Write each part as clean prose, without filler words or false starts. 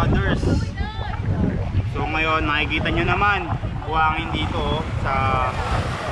brothers. So ngayon makikita nyo naman buhangin dito sa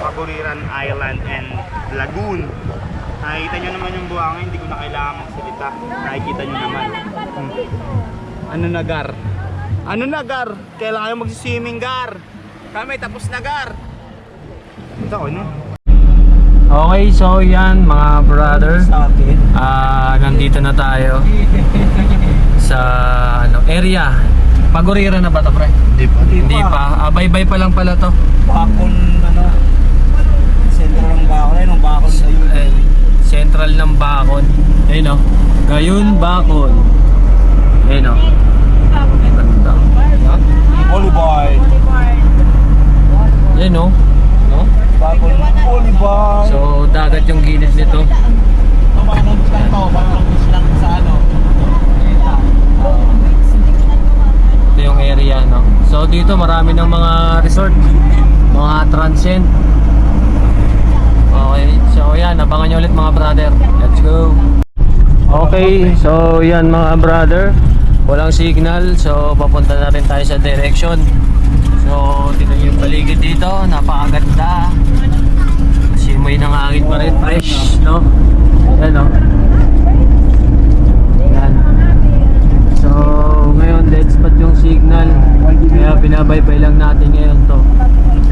Paguriran Island and Lagoon. Nakikita nyo naman yung buhangin, hindi ko na kailangan magsalita. Nakikita nyo naman. Ano na Gar? Ano na Gar? Kailangan kayo magsiswimming Gar. Kami tapos na Gar. Ito ano? Okay, so yan mga brother. Nandito na tayo sa area. Paguriran na ba ito, pre? Hindi pa. Bye-bye pa lang pala to. Bakon, ano, sentro ng Bakon, ayun, ng Bakon sa yun. Central ng Bakon. Ayun o. Gayun, Bakon. Ayun o. Ganda. Olibar. Ayun o. No? Bakon, Olibar. So, dagat yung gilid nito. Paano lang to? Paano lang sa ano? Ito yung area, no? So, dito marami ng mga resort. Mga transient. Okay, so yan, abangan nyo ulit mga brother. Let's go. Okay, so yan mga brother, walang signal, so papunta na rin tayo sa direction. So tingnan nyo yung paligid dito, napakaganda. Simoy ng hangin pa rin, fresh, no? Yan, no? Yan. So ngayon, dead spot yung signal, kaya binabaybay lang natin ngayon to.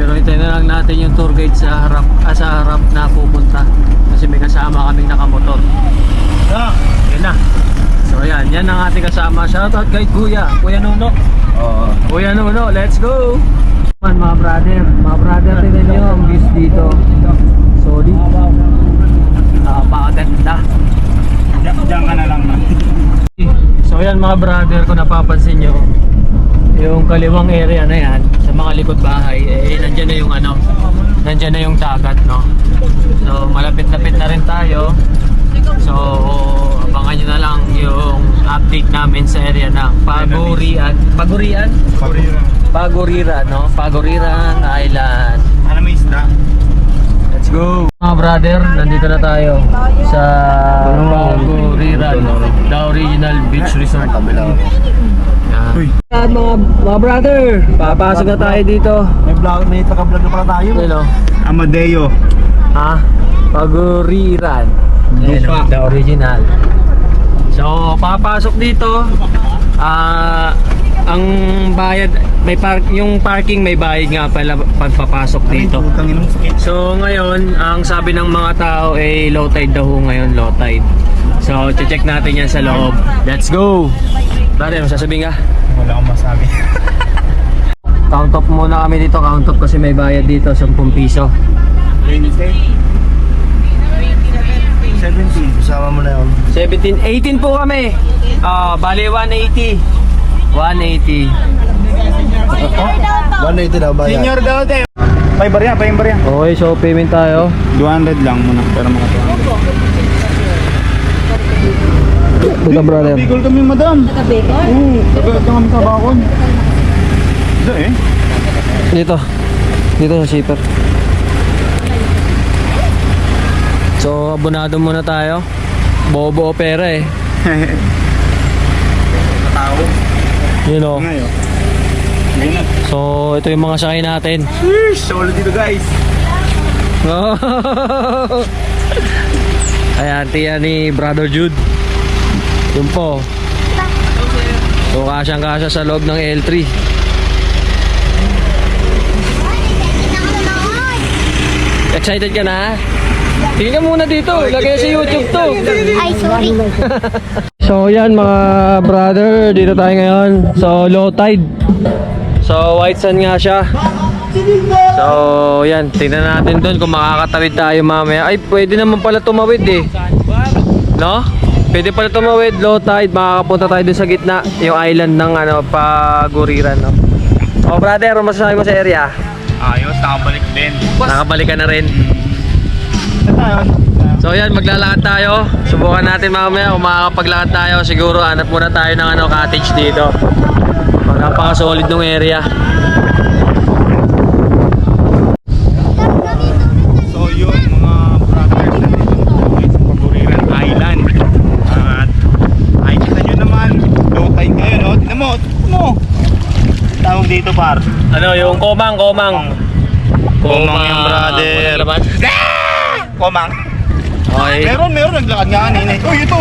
Pero hintayin na lang natin yung tour guide sa harap na pupunta. Kasi may kasama kaming nakamotor. Yan na. So yan ang ating kasama. Shoutout kay Kuya Nuno. Kuya Nuno, let's go! Mga brother, tingnan nyo ang views dito. Solid. Napakaganda. Diyan ka na lang man. So yan mga brother, kung napapansin nyo, yung kaliwang area na yan sa mga likod bahay, nandyan na yung ano, nandyan na yung dagat, no? So malapit-lapit na rin tayo. So abangan nyo na lang yung update namin sa area ng Paguriran, no? Paguriran Island. Ano may isda? Let's go! Mga brother, nandito na tayo sa Paguriran, the original beach resort. Yan mga brother, papasok na tayo dito. May taga-vlog na pala tayo. Hello. Amadeo. Ha? Paguriran. Lupa. The original. So, papasok dito. Ang bayad, yung parking may bayad nga pala pagpapasok dito. So, ngayon, ang sabi ng mga tao ay low tide daw ngayon, low tide. So, check natin yan sa loob. Let's go! Brother, masasabihin ka? Wala akong masabi. Count off muna kami dito, count off kasi may bayad dito, 10 piso. 17, kasama mo na yun. 17, 18 po kami. Bali 180. 180. 180 na ba yan? Senior daw te. Paibarya. Okay, so payment tayo. 200 lang muna, pero mga 200. Buka brother. Bigol kami madam. Taga-Bicol? Oo, taga kami sa Bakon. Ito eh. Dito sa shipper. So, abonado muna tayo. Bobo pera eh. Tao. You know. Ngayon. So, ito yung mga sakay natin. Solid dito guys. Ayan, tiyan ni Brother Jude. Yun po. So, kasyang-kasya sa loob ng L3. Excited ka na? Tingnan ka muna dito. Lagay sa YouTube to. Ay, sorry. So, yan mga brother. Dito tayo ngayon. So, low tide. So, white sun nga siya. So, yan. Tingnan natin doon kung makakatawid tayo mamaya. Ay, pwede naman pala tumawid eh. No? Pwede pala tumawid, low tide. Makakapunta tayo doon sa gitna. Yung island ng ano, Paguriran, no? Oh, brother, ano masasabi mo sa area? Ayos, nakabalik din. Nakabalik ka na rin. So yan, maglalakad tayo. Subukan natin mamaya kung makakapaglakad tayo. Siguro hanap muna tayo ng ano, cottage dito. Napaka-solid ng area. So yun mga brothers, nandito po tayo sa Paguriran Island. At ay kita nyo naman, low tide ngayon, no? Tignan mo, dito, par. Ano, yung komang. Komang yung brother. Walang laman? Komang. Okay. Meron, naglakad nga kanina. Uy, ito.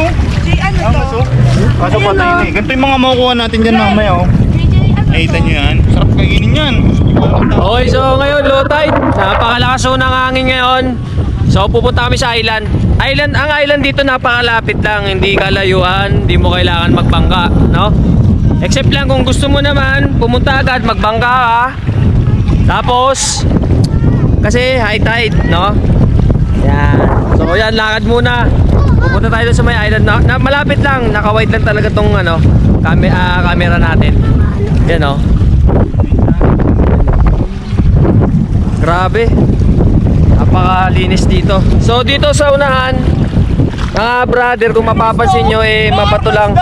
Kaso patay na eh. Ganito yung mga makukuha natin dyan mamaya, oh. Nakita nyo yan? Sarap kainin yan. Okay, so ngayon low tide. Napakalakas ho ng hangin ngayon. So pupunta kami sa island. Ang island dito napakalapit lang, hindi kalayuan, hindi mo kailangan magbangka, no? Except lang kung gusto mo naman pumunta agad, magbangka ka. Tapos kasi high tide, no? Yan. So yan, lakad muna. Pupunta tayo sa may island na malapit lang, naka-wide lang talaga tong ano, camera natin. Yan, no? Grabe. Napakalinis dito. So dito sa unahan, mga brother, kung mapapansin nyo mabato lang.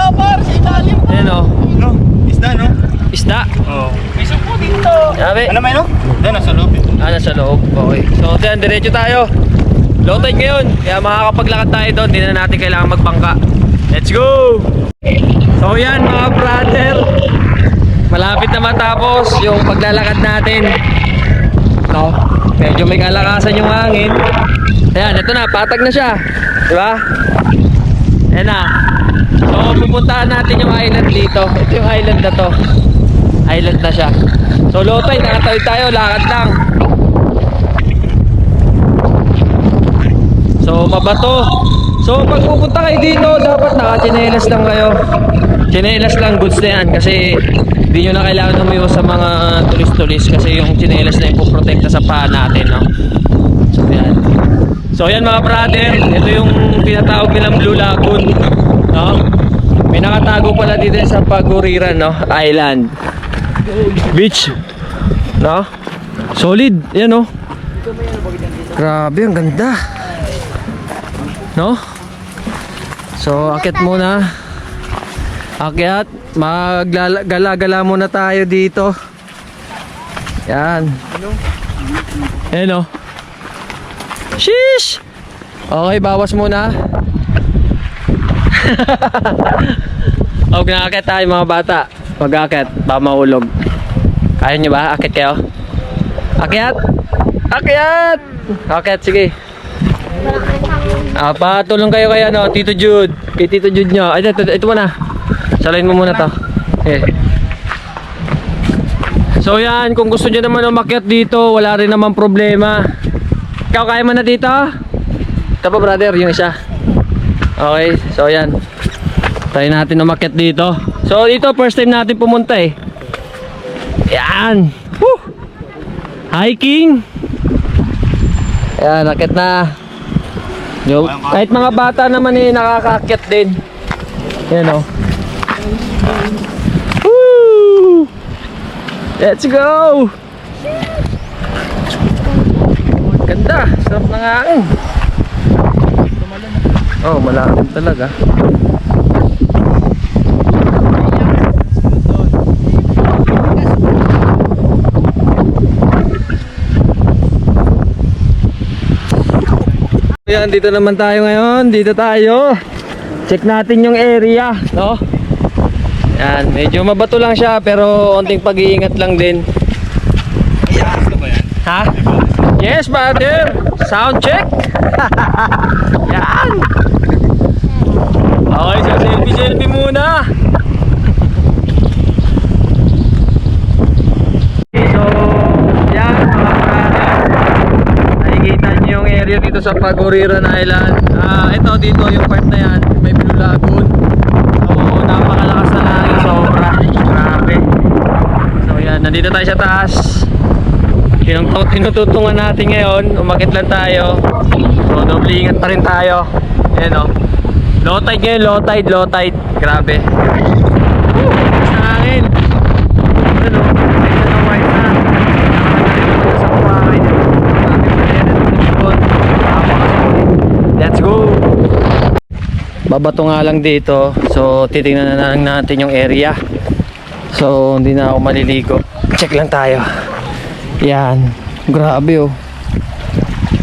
Ayan o. No? Isda, no? Isda. Oo. Sabi. Ano may no? Doon, nasa loob. Nasa loob. Okay. So diyan, diretso tayo. Low tide ngayon. Kaya makakapaglakad tayo doon. Hindi na natin kailangan magbangka. Let's go! So yan mga brother. Malapit na matapos yung paglalakad natin. No? Medyo may kalakasan yung hangin. Ayan, ito na, patag na siya. Diba? Ayan na. So, pupuntahan natin yung island dito. Ito yung island na to. Island na siya. So, low tide, nakatawid tayo, lakad lang. So, mabato. So, pag pupunta kayo dito, dapat naka-chinelas lang kayo. Chinelas lang, goods na yan. Kasi, hindi nyo na kailangan umiwas sa mga tulis-tulis. Kasi yung chinelas na yung puprotekta sa paa natin, no? So, yan. So, yan mga brother. Ito yung tinatawag nilang Blue Lagoon, no? May nakatago pala dito sa Paguriran, no? Island. Beach. No? Solid. Yan, no? Grabe, ang ganda. No? So, akit muna. Akyat, maggala-gala muna tayo dito. Yan. Ayan o. Sheesh! Okay, bawas muna. Huwag na akit tayo mga bata. Mag-akit, baka mahulog. Kaya nyo ba? Akit kayo? Akyat! Akyat! Akyat, sige. Patulong kayo kay ano, Tito Jude. Kay Tito Jude nyo. Ay, ito muna. Salain mo muna to. Okay. So yan, kung gusto nyo naman umakyat dito, wala rin naman problema. Ikaw kaya mo na dito? Ito pa brother, yung isa. Okay, so yan. Try natin umakyat dito. So dito, first time natin pumunta eh. Yan. Woo! Hiking. Yan, akyat na. Yo, kahit mga bata naman nakakaakyat din. Yan o. Woo! Let's go! Ganda, sarap ng hangin. Oh, malalim talaga. Yan, dito naman tayo ngayon. Dito tayo. Check natin yung area, no? Yan, medyo mabato lang siya pero onting pag-iingat lang din. Ha? Yes, brother. Sound check. Yan. Okay, so selfie muna. So, yan mga brother. Nakikita niyo yung area dito sa Paguriran Island. Ito dito yung part na yan. May Blue Lagoon. So, napakalakas na hangin, sobra. Grabe. So, yan. Nandito tayo sa taas. Tinututungan natin ngayon. Umakit lang tayo. So, doble ingat pa rin tayo. Ayan o. Low tide ngayon. Low tide. Low tide. Grabe. Woo! Mas na hangin. Ayan o. Tignan ng white na. Nakakalimutan sa kumain. Let's go! Babato nga lang dito. So, titingnan na lang natin yung area. So, hindi na ako maliligo. Check lang tayo. Yan. Grabe oh.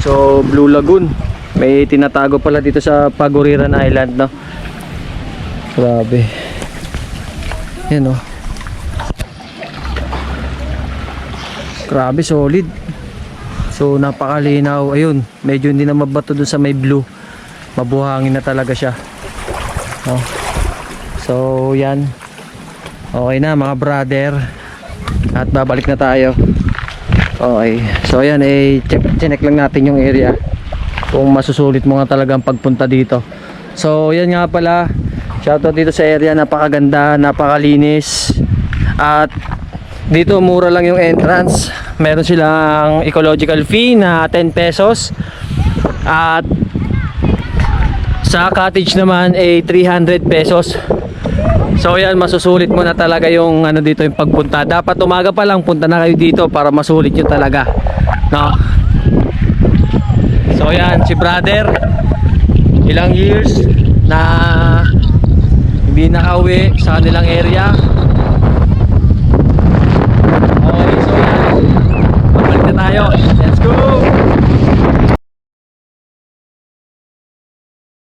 So, Blue Lagoon. May tinatago pala dito sa Paguriran Island, no? Grabe. Yan oh. Grabe, solid. So napakalinaw. Ayun, medyo hindi na mabato dun sa may blue. Mabuhangin na talaga siya. Oh. So yan. Okay na mga brother. At babalik na tayo. Okay. So yan, check lang natin yung area. Kung masusulit mo nga talagang pagpunta dito. So yan nga pala. Shoutout dito sa area, napakaganda, napakalinis. At dito mura lang yung entrance. Meron silang ecological fee na 10 pesos. At sa cottage naman ay 300 pesos. So yan, masusulit mo na talaga yung ano dito yung pagpunta. Dapat umaga pa lang punta na kayo dito para masulit yun talaga. No? So yan, si brother ilang years na hindi nakauwi sa kanilang area. Okay, so yan, babalik na tayo.